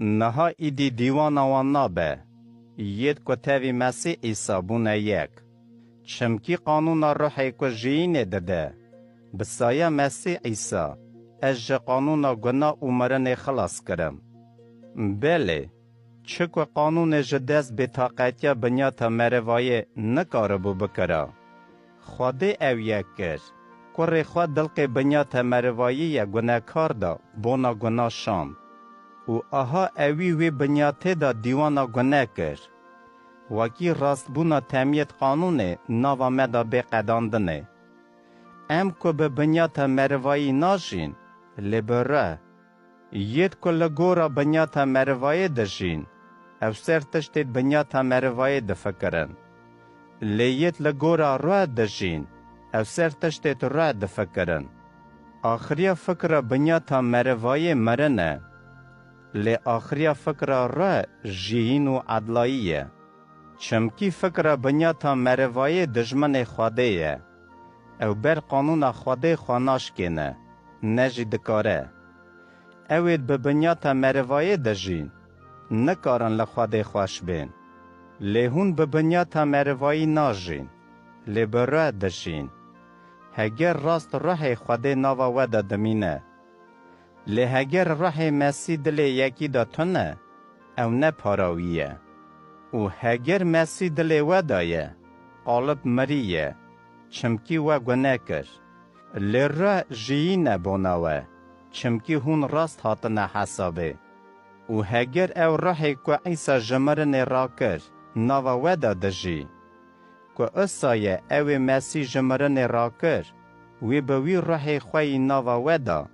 نها ایدی دیوانا وان نابه. ید که تاوی مسیح عیسی بونه یک. چمکی قانون روحی که جیینه داده. بسایه مسیح عیسی. از قانون گناه و مرن خلاص کرم. بله. چکو قانون جدست بطاقتیا بنیاتا مروایه نکاربو بکرا. خواده او یک کرد. کره خواه دلق بنیاتا مروایه گناهکار دا بونا گناه شاند. و آها اوی وی بنیاته دا دیوانا گناه کرد. وکی راست بونا تمیت قانونه ناوا مدا بقداندنه. ام که به بنیاتا مروایی ناشین لبره. ید که لگورا بنیاتا مروایی دشین. او سر تشتید بنیاتا مروایی دفکرن. لیت لگورا روح دشین. او سر تشتید روح دفکرن. آخریا فکر بنیاتا مروایی مرنه. لی آخریا فکر روح جیهین و عدلاییه. چمکی فکر بنیاتا مروایی دجمن خواده او بر قانون خواده خواناش کنه. نجی دکاره. اوید به بنیاتا مروایی دجین. نکارن لخواده خوش بین. لیهون به بنیاتا مروایی ناجین. لی بره دجین. هگر راست روح خواده ناوا وده دمینه. لی هگر روح مسیح دلی یکی دا تونه. او نپاراویه. و هگر مسیح دلی ودایه. قالب مریه. چمکی و گناه کر. لی را جیینه بوناوه. چمکی هون راست هاتنه حسابه. و هگر او روحی که عیسی جمرن را کر. ناوا ودا دجی. که اصایه او مسیح جمرن را کر. وی بوی روحی خوی ناوا ودا.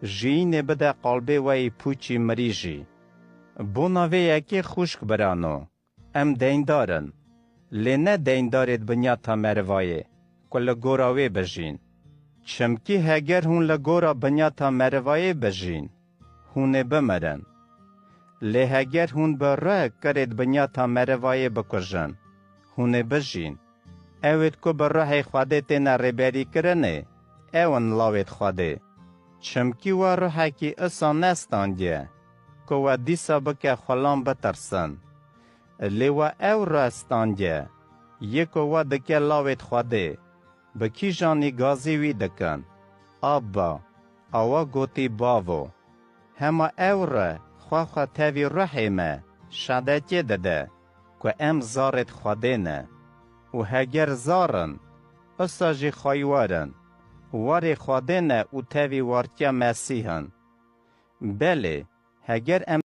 جیینه بده قلبه وی پوچی مریجی. بوناوه یکی خوشک برانو. ام دیندارن. لی نه دیندارید بنیاتا مروایه. که لگوراوی بجین. چمکی هگر هون لگورا بنیاتا مروایه بجین. هونه بمرن. لی هگر هون بره کرد بنیاتا مروایه بکجن. هونه بجین. اوید که بره خواده تینا ریبری کرنه. اون لاوید خواده. چمکی و روحه کی اصا نستاندیه. که و دیسا بکه خلام بترسن. لی و او راستاندیه. یک و دکه لاوید خواده. بکی جانی گازی وی دکن. آبا. آوا گوتی باوو. هما او را خواه تاوی روحیمه. شادتی دده. که ام زارت خواده نه. و هگر زارن. اصا جی خواهیوارن. واری خواده نه و تاوی وارتیا مسیحن. بله. هگر ام